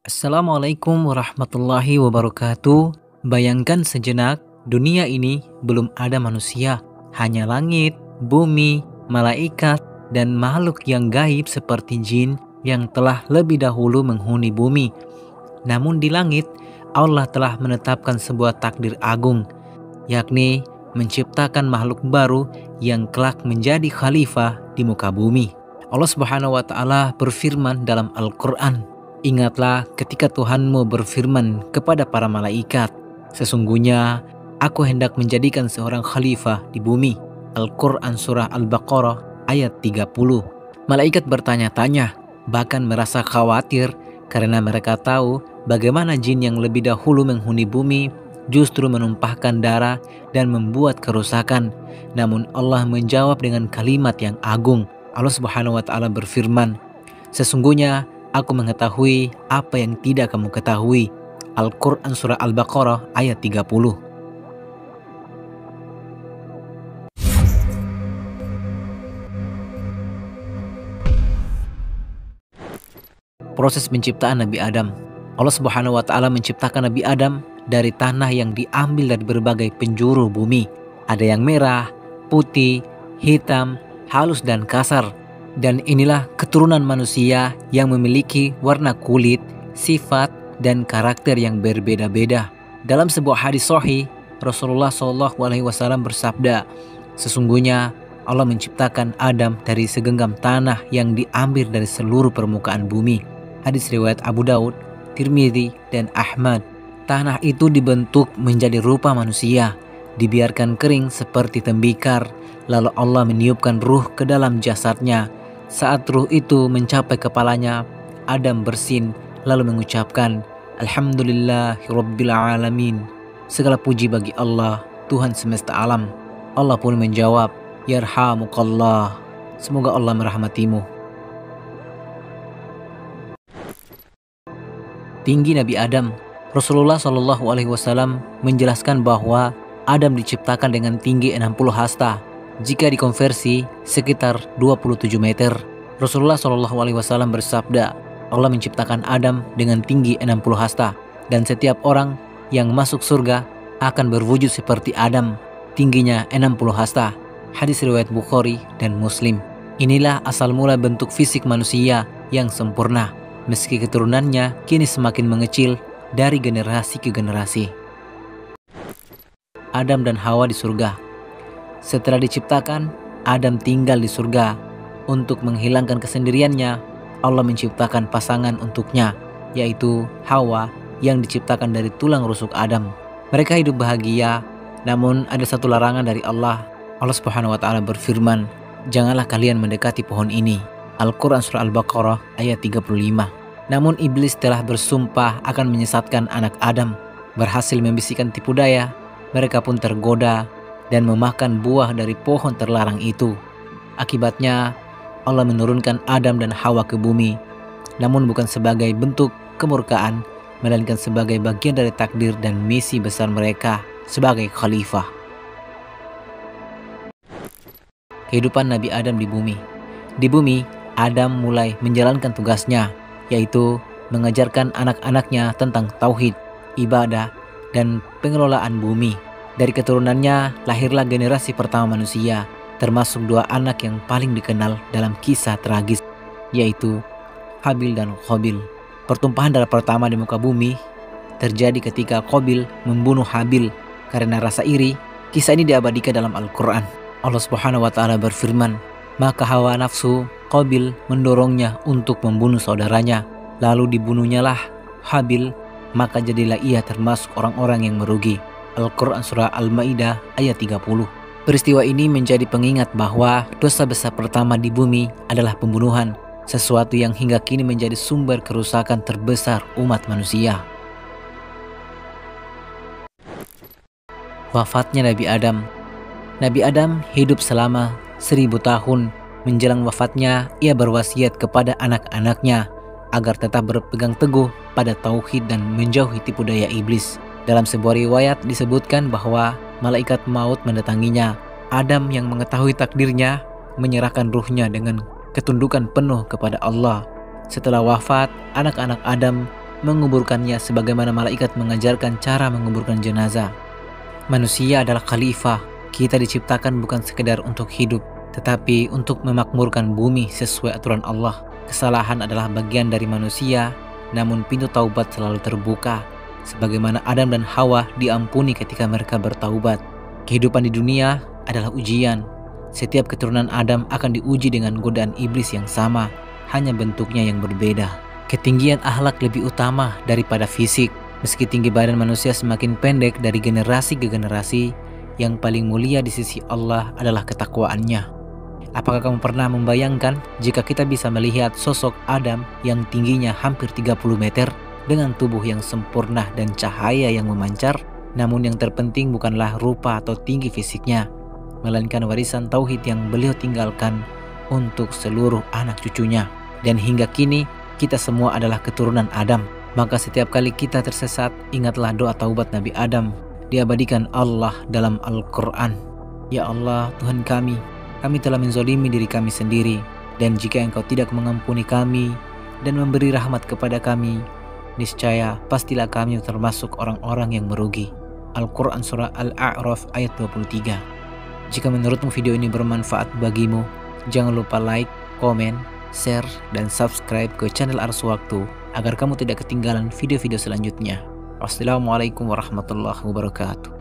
Assalamualaikum warahmatullahi wabarakatuh. Bayangkan sejenak, dunia ini belum ada manusia, hanya langit, bumi, malaikat, dan makhluk yang gaib seperti jin yang telah lebih dahulu menghuni bumi. Namun di langit, Allah telah menetapkan sebuah takdir agung, yakni menciptakan makhluk baru yang kelak menjadi khalifah di muka bumi. Allah Subhanahu wa Ta'ala berfirman dalam Al-Quran, "Ingatlah ketika Tuhanmu berfirman kepada para malaikat, sesungguhnya aku hendak menjadikan seorang khalifah di bumi." Al-Quran Surah Al-Baqarah ayat 30. Malaikat bertanya-tanya, bahkan merasa khawatir karena mereka tahu bagaimana jin yang lebih dahulu menghuni bumi justru menumpahkan darah dan membuat kerusakan. Namun Allah menjawab dengan kalimat yang agung. Allah Subhanahu wa Ta'ala berfirman, "Sesungguhnya aku mengetahui apa yang tidak kamu ketahui." Al-Quran Surah Al-Baqarah ayat 30. Proses penciptaan Nabi Adam. Allah Subhanahu wa Ta'ala menciptakan Nabi Adam dari tanah yang diambil dari berbagai penjuru bumi. Ada yang merah, putih, hitam, halus dan kasar. Dan inilah keturunan manusia yang memiliki warna kulit, sifat, dan karakter yang berbeda-beda. Dalam sebuah hadis sahih, Rasulullah SAW bersabda, "Sesungguhnya Allah menciptakan Adam dari segenggam tanah yang diambil dari seluruh permukaan bumi." Hadis riwayat Abu Daud, Tirmidzi, dan Ahmad. Tanah itu dibentuk menjadi rupa manusia, dibiarkan kering seperti tembikar, lalu Allah meniupkan ruh ke dalam jasadnya. Saat ruh itu mencapai kepalanya, Adam bersin lalu mengucapkan, "Alhamdulillahirabbil alamin." Segala puji bagi Allah, Tuhan semesta alam. Allah pun menjawab, "Yarhamukallah." Semoga Allah merahmatimu. Tinggi Nabi Adam. Rasulullah SAW menjelaskan bahwa Adam diciptakan dengan tinggi 60 hasta. Jika dikonversi sekitar 27 meter. Rasulullah SAW bersabda, Allah menciptakan Adam dengan tinggi 60 hasta. Dan setiap orang yang masuk surga akan berwujud seperti Adam, tingginya 60 hasta. Hadis riwayat Bukhari dan Muslim. Inilah asal mula bentuk fisik manusia yang sempurna, meski keturunannya kini semakin mengecil dari generasi ke generasi. Adam dan Hawa di surga. Setelah diciptakan, Adam tinggal di surga. Untuk menghilangkan kesendiriannya, Allah menciptakan pasangan untuknya, yaitu Hawa yang diciptakan dari tulang rusuk Adam. Mereka hidup bahagia, namun ada satu larangan dari Allah. Allah Subhanahu wa Ta'ala berfirman, "Janganlah kalian mendekati pohon ini." Al-Quran Surah Al-Baqarah ayat 35. Namun iblis telah bersumpah akan menyesatkan anak Adam. Berhasil membisikkan tipu daya, mereka pun tergoda dan memakan buah dari pohon terlarang itu. Akibatnya Allah menurunkan Adam dan Hawa ke bumi, namun bukan sebagai bentuk kemurkaan, melainkan sebagai bagian dari takdir dan misi besar mereka sebagai khalifah. Kehidupan Nabi Adam di bumi. Di bumi, Adam mulai menjalankan tugasnya, yaitu mengajarkan anak-anaknya tentang tauhid, ibadah, dan pengelolaan bumi. Dari keturunannya lahirlah generasi pertama manusia, termasuk dua anak yang paling dikenal dalam kisah tragis, yaitu Habil dan Qabil. Pertumpahan darah pertama di muka bumi terjadi ketika Qabil membunuh Habil karena rasa iri. Kisah ini diabadikan dalam Al-Quran. Allah Subhanahu wa Ta'ala berfirman, "Maka hawa nafsu Qabil mendorongnya untuk membunuh saudaranya, lalu dibunuhnyalah Habil, maka jadilah ia termasuk orang-orang yang merugi." Al-Quran Surah Al-Ma'idah ayat 30. Peristiwa ini menjadi pengingat bahwa dosa besar pertama di bumi adalah pembunuhan, sesuatu yang hingga kini menjadi sumber kerusakan terbesar umat manusia. Wafatnya Nabi Adam. Nabi Adam hidup selama 1000 tahun. Menjelang wafatnya, ia berwasiat kepada anak-anaknya agar tetap berpegang teguh pada tauhid dan menjauhi tipu daya iblis. Dalam sebuah riwayat disebutkan bahwa malaikat maut mendatanginya. Adam yang mengetahui takdirnya menyerahkan ruhnya dengan ketundukan penuh kepada Allah. Setelah wafat, anak-anak Adam menguburkannya sebagaimana malaikat mengajarkan cara menguburkan jenazah. Manusia adalah khalifah. Kita diciptakan bukan sekedar untuk hidup, tetapi untuk memakmurkan bumi sesuai aturan Allah. Kesalahan adalah bagian dari manusia, namun pintu taubat selalu terbuka. Sebagaimana Adam dan Hawa diampuni ketika mereka bertaubat. Kehidupan di dunia adalah ujian. Setiap keturunan Adam akan diuji dengan godaan iblis yang sama, hanya bentuknya yang berbeda. Ketinggian akhlak lebih utama daripada fisik. Meski tinggi badan manusia semakin pendek dari generasi ke generasi, yang paling mulia di sisi Allah adalah ketakwaannya. Apakah kamu pernah membayangkan jika kita bisa melihat sosok Adam yang tingginya hampir 30 meter dengan tubuh yang sempurna dan cahaya yang memancar? Namun yang terpenting bukanlah rupa atau tinggi fisiknya, melainkan warisan tauhid yang beliau tinggalkan untuk seluruh anak cucunya. Dan hingga kini kita semua adalah keturunan Adam. Maka setiap kali kita tersesat, ingatlah doa taubat Nabi Adam, diabadikan Allah dalam Al-Quran. Ya Allah, Tuhan kami telah menzolimi diri kami sendiri, dan jika Engkau tidak mengampuni kami dan memberi rahmat kepada kami, niscaya pastilah kami termasuk orang-orang yang merugi. Al-Quran Surah Al-A'raf ayat 23. Jika menurutmu video ini bermanfaat bagimu, jangan lupa like, komen, share, dan subscribe ke channel Ars Waktu agar kamu tidak ketinggalan video-video selanjutnya. Wassalamualaikum warahmatullahi wabarakatuh.